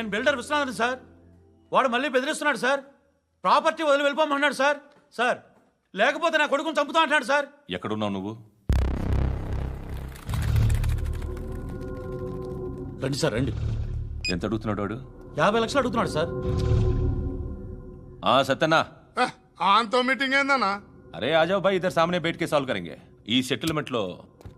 నేను builder Viswanathan sir. వాడు మళ్ళీ బెదిరిస్తున్నాడు సార్. ప్రాపర్టీ వదిలి వెళ్ళిపోమన్నాడు సార్. సార్ లేకపోతే నా కొడుకుని చంపుతా అంటున్నాడు సార్. ఎక్కడున్నావు నువ్వు? రండి సార్ రండి. ఎంత అడుగుతున్నాడు వాడు? 50 లక్షలు అడుగుతున్నాడు సార్. సత్యనా ఆంతో మీటింగ్ ఏందన్నా? అరే ఆజావ్ భాయ్ ఇద్దరు సామనే బయటకే సాల్వ్ కరెంగే. ఈ సెటిల్మెంట్ లో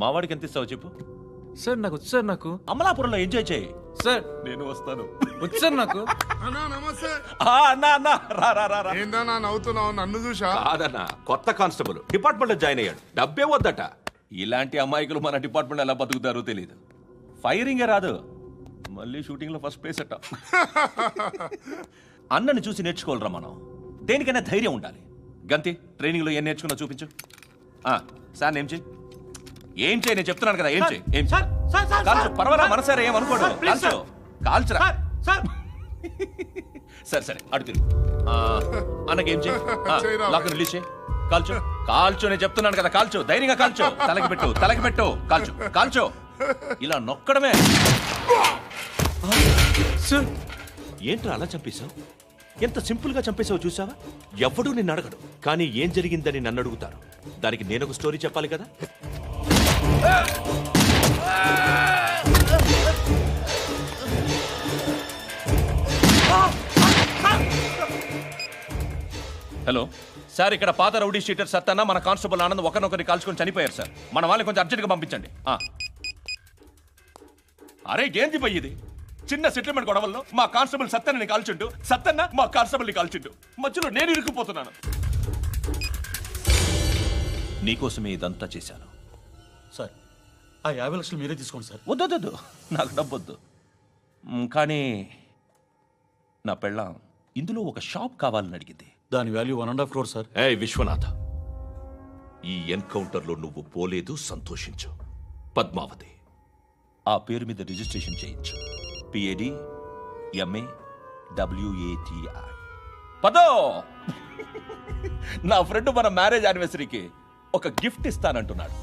మావాడికి ఎంత ఇస్తావు చెప్పు. సార్ నాకు వచ్చు సార్. నాకు అమలాపురంలో ఎంజాయ్ చేయి సార్. నేను వస్తాను. వచ్చు సార్ నాకు. అన్నా నమస్తే. అన్నా రా. ఏందన్నా నవ్వుతున్నావు? నన్ను చూసా? కాదన్నా, కొత్త కానిస్టేబుల్ డిపార్ట్మెంట్ లో జాయిన్ అయ్యాడు. డబ్బే వద్దట. ఇలాంటి అమాయకులు మన డిపార్ట్మెంట్ ఎలా బతుకుతారో తెలియదు. ఫైరింగే రాదు, మళ్ళీ షూటింగ్ లో ఫస్ట్ ప్లేస్ అట్ట. అన్నని చూసి నేర్చుకోవాలరా మనం. దేనికైనా ధైర్యం ఉండాలి. గంతి ట్రైనింగ్ లో ఏం నేర్చుకున్నా చూపించు. సార్ ఏం చేయి నేను చెప్తున్నాను కదా. ఏం చేయి కాల్చు. పర్వాలా మనసారా ఏమనుకోడు. కాల్చురా. సరే అడు తిరుగు. అన్నకేం చేయి. లాక్ రిలీజ్ చేయి. కాల్చు నేను చెప్తున్నాను కదా. కాల్చు, ధైర్యంగా కాల్చు. తలకి పెట్టు. కాల్చు. ఇలా నొక్కడమే. ఏంట్రా అలా చంపేశావు? ఎంత సింపుల్ గా చంపేశావు చూసావా? ఎవడూ నిన్ను అడగడు, కానీ ఏం జరిగిందని నన్ను అడుగుతారు. దానికి నేను ఒక స్టోరీ చెప్పాలి కదా. హలో సార్, ఇక్కడ పాత రౌడీ షీటర్ సత్తన్న మన కానిస్టేబుల్ ఆనంద్ ఒకరినొకరిని కాల్చుకొని చనిపోయారు సార్. మన వాళ్ళని కొంచెం అర్జెంట్గా పంపించండి. అరే ఏంది పోయి ఇది? చిన్న సెటిల్మెంట్ గొడవల్లో మా కానిస్టేబుల్ సత్తన్నని కాల్చుండు, సత్తన్న మా కానిస్టేబుల్ని కాల్చుండు. మధ్యలో నేను ఇరుక్కుపోతున్నాను. నీకోసమే ఇదంతా చేశాను సార్. ఆ 50 లక్షలు మీరే తీసుకోండి సార్. వద్దొద్దు, నాకు డబ్బొద్దు. కానీ నా పెళ్ళాం ఇందులో ఒక షాప్ కావాలని అడిగింది. దాని వాల్యూ 1.5 crore సార్. విశ్వనాథ, ఈ ఎన్కౌంటర్లో నువ్వు పోలేదు, సంతోషించు. పద్మావతి ఆ పేరు మీద రిజిస్ట్రేషన్ చేయించు. PAD MA WATI. పదో, నా ఫ్రెండ్ మన మ్యారేజ్ యానివర్సరీకి ఒక గిఫ్ట్ ఇస్తానంటున్నాడు.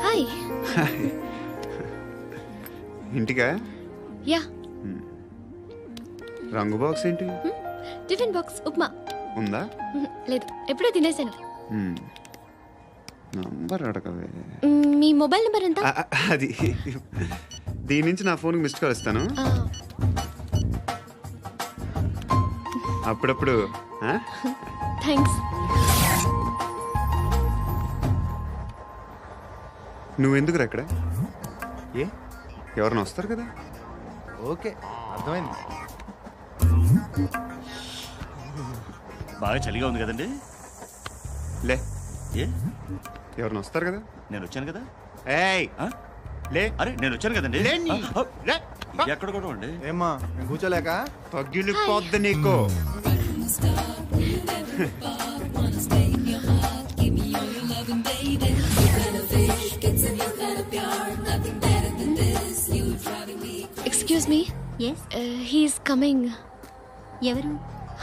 హాయ్. ఇంటికా? యా. రంగు బాక్స్ ఏంటి? టిఫిన్ బాక్స్ ఉప్మా ఉందా? లేదు, ఎప్పుడో తినేసాను. నంబర్ అడగవే. మీ మొబైల్ నెంబర్ ఎంత? అది దీని నుంచి నా ఫోన్కి మిస్డ్ కాల్ ఇస్తాను. అప్పుడప్పుడు. థ్యాంక్స్. నువ్వెందుకురా ఇక్కడ? ఎవరైనా వస్తారు కదా. ఓకే, అర్థమైంది. బాగా చలిగా ఉంది కదండి. లే, ఏ ఎవరైనా వస్తారు కదా. నేను వచ్చాను కదా. ఏయ్ లే. అరే నేను వచ్చాను కదండి. లే. ఎక్కడ కూడా అండి. ఏమ్మా నేను కూర్చోలేక? తగ్గిలిపోద్ది నీకు. Excuse me. Yes. He's coming. ఎవరు?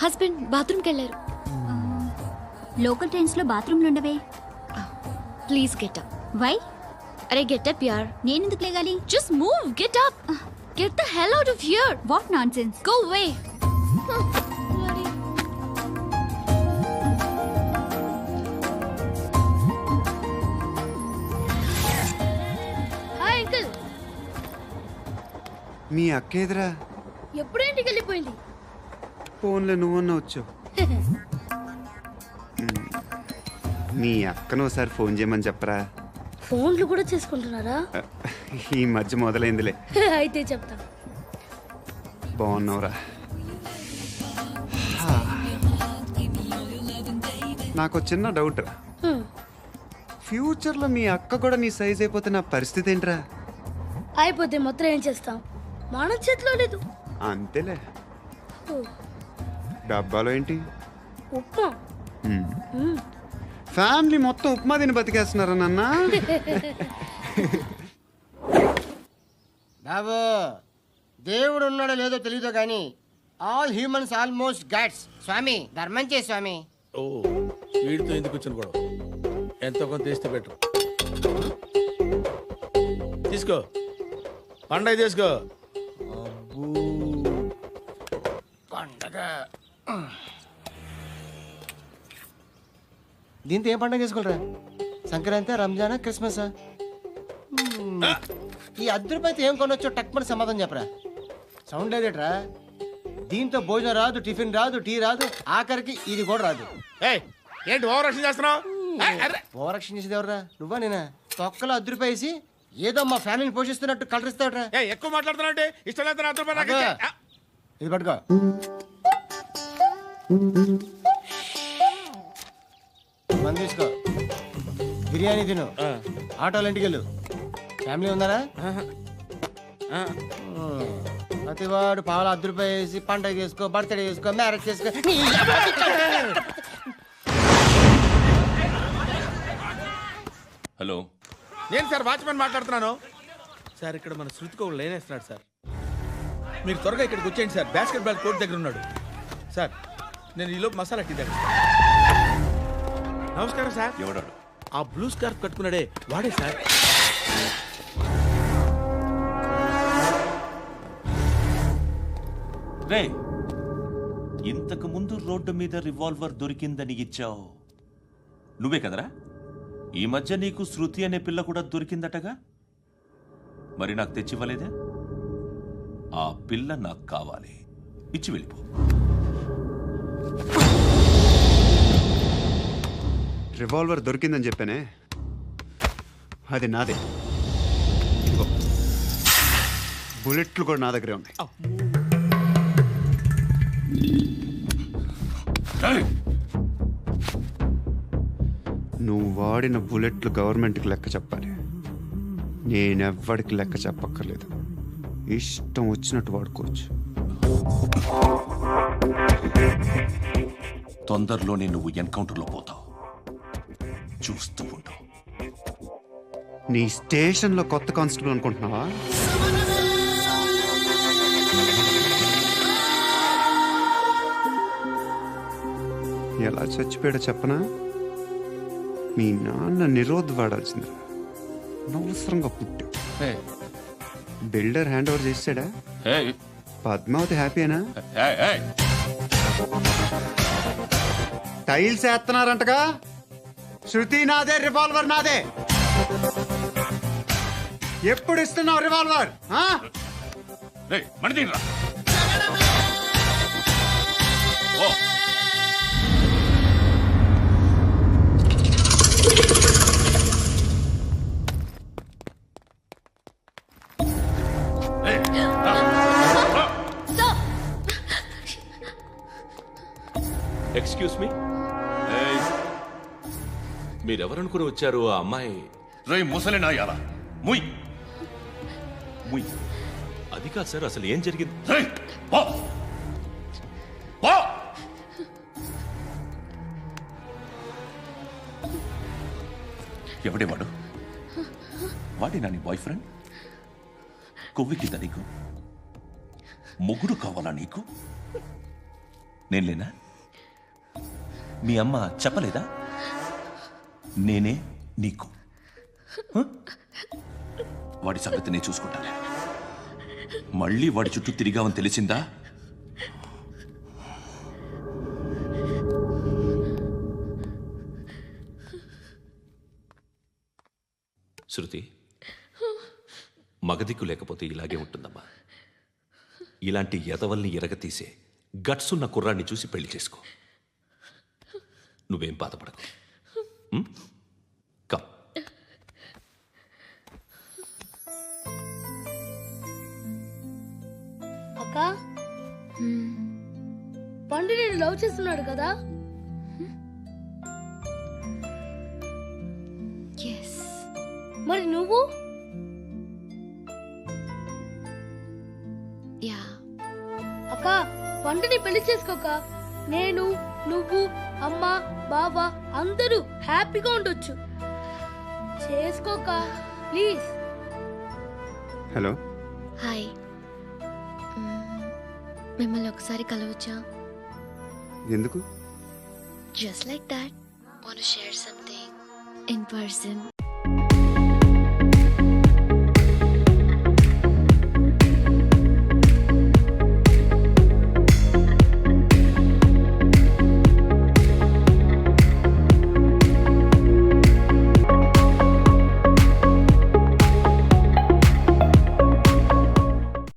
హస్బెండ్ బాత్రూమ్కి వెళ్ళారు. లోకల్ ట్రైన్స్లో బాత్రూమ్లు ఉండవే. Please get up. వై? అరే గెట్ అప్ యార్. నేనెందుకు లేగాలి? Just move, get up. Get the hell out of here. What nonsense. Go away. Hi uncle. మీ అక్క ఎదురా? ఎప్పుడు ఇంటికి వెళ్ళిపోయింది. ఫోన్లో నువ్వన్నా వచ్చు. మీ అక్కను ఒకసారి ఫోన్ చేయమని చెప్పరా. ఫోన్లు కూడా చేసుకుంటున్నారా? ఈ మధ్య మొదలైందిలే. అయితే చెప్తా. బాగున్నావురా? నాకు చిన్న డౌట్ రా. ఫ్యూచర్లో మీ అక్క కూడా నీ సైజ్ అయిపోతే నా పరిస్థితి ఏంట్రా? అయిపోతే మొత్తం ఏం చేస్తాం, మన చేతిలో లేదు. అంతేలే. డబ్బాలో ఏంటి? ఉప్మా. ఫ్యామిలీ మొత్తం ఉప్మా తిని బతికేస్తున్నారా నాన్న? బాబు, దేవుడు ఉన్నాడో లేదో తెలియదు కానీ ఆల్ హ్యూమన్స్ ఆల్మోస్ట్ గాడ్స్. స్వామి ధర్మం చే స్వామి. ఓ, వీడితో ఎందుకు వచ్చిన గొడవ? ఎంతో కొంత తీస్తే పెట్టు. తీసుకో, పండగ తీసుకో. పండగ దీంతో ఏం పండగ చేసుకోరా? సంక్రాంతి, రంజానా, క్రిస్మసా? ఈ రూపాయలతో ఏం కొనొచ్చో టక్మని సమాధానం చెప్పరా. సౌండ్ లేదేట్రా? దీంతో భోజనం రాదు, టిఫిన్ రాదు, టీ రాదు, ఆఖరికి ఇది కూడా రాదు. ఏంటి ఓవర్ రక్షణ చేస్తున్నావు? ఓవరాక్షన్ చేసేది ఎవరా? నువ్వా నేనా? తొక్కలో రూపాయలు వేసి ఏదో మా ఫ్యామిలీని పోషిస్తున్నట్టు కలరిస్తావుట్రా. ఎక్కువ మాట్లాడుతున్నావు. ఇష్టం లేదు రూపాయలు. ఇది పట్టుకో. మంది తీసుకో, బిర్యానీ తిను, ఆటోలు ఇంటికి వెళ్ళు. ఫ్యామిలీ ఉన్నారా? ప్రతివాడు పావులు రూపాయలు వేసి పండగ చేసుకో, బర్త్డే చేసుకో, మ్యారేజ్ చేసుకో. హలో, నేను సార్ వాచ్మెన్ మాట్లాడుతున్నాను. సార్ ఇక్కడ మన శృతికో లేనేస్తున్నాడు సార్. మీరు త్వరగా ఇక్కడికి వచ్చేయండి సార్. బాస్కెట్ బాల్ కోర్ట్ దగ్గర ఉన్నాడు సార్. నేను ఈలోపు మసాలా టీ దగ్గర. నమస్కారం సార్. ఎవడాడు? ఆ బ్లూ స్కార్ఫ్ కట్టుకున్నాడే వాడే సార్. రే, ఇంతకు ముందు రోడ్డు మీద రివాల్వర్ దొరికిందని ఇచ్చావు నువ్వే కదరా? ఈ మధ్య నీకు శృతి అనే పిల్ల కూడా దొరికిందటగా? మరి నాకు తెచ్చివ్వలేదే? ఆ పిల్ల నాకు కావాలి, ఇచ్చి వెళ్ళిపో. రివాల్వర్ దొరికిందని చెప్పానే, అది నాదే. ఇదిగో, బుల్లెట్లు కూడా నా దగ్గరే ఉన్నాయి. నువ్వు వాడిన బుల్లెట్లు గవర్నమెంట్కి లెక్క చెప్పాలి. నేనెవ్వడికి లెక్క చెప్పక్కర్లేదు. ఇష్టం వచ్చినట్టు వాడుకోవచ్చు. తొందరలోనే నువ్వు ఎన్కౌంటర్లో పోతావు, చూస్తూ ఉండు. నీ స్టేషన్లో కొత్త కానిస్టేబుల్ అనుకుంటున్నావా? ఎలా చచ్చిపోయాడో చెప్పనా? మీ నాన్న నిరోధ్ వాడాల్సింది. అనవసరంగా పుట్టావు. బిల్డర్ హ్యాండ్ ఓవర్ చేసాడా? పద్మావతి హ్యాపీనా? టైల్స్ వేస్తున్నారంటగా? శృతి నాదే, రివాల్వర్ నాదే. ఎప్పుడు ఇస్తున్నావు రివాల్వర్? ఎక్స్క్యూజ్ మీ, మీరెవరనుకుని వచ్చారు? ఆ అమ్మాయి రేయ్ ముసలి నాయాలా, ముయ్ ముయ్. అది కాదు సార్, అసలు ఏం జరిగింది? రేయ్, పో. పో. ఎవడే వాడు? వాడి నా నీ బాయ్ ఫ్రెండ్? కొవ్వికిందా నీకు? మొగుడు కావాలా నీకు? నేను లేనా? మీ అమ్మ చెప్పలేదా? నేనే నీకు. వాడి సంగతి నేను చూసుకుంటాను. మళ్ళీ వాడి చుట్టూ తిరిగావని తెలిసిందా? శృతి, మగదిక్కు లేకపోతే ఇలాగే ఉంటుందమ్మా. ఇలాంటి ఎదవల్ని ఎరగతీసే గట్స్ ఉన్న కుర్రాన్ని చూసి పెళ్లి చేసుకో. నువ్వేం బాధపడకు. కమ్. అక్క, పండు నేను లవ్ చేస్తున్నాడు కదా? మరి నువ్వు? అక్క, పండుని పెళ్లి చేసుకోక నేను, నువ్వు, అమ్మ, బావ అందరూ హ్యాపీగా ఉండొచ్చు. చేసుకోక ప్లీజ్. హలో. హాయ్, మిమ్మల్ని ఒకసారి కలవచ్చా? ఎందుకు? Just like that. Want to share something in person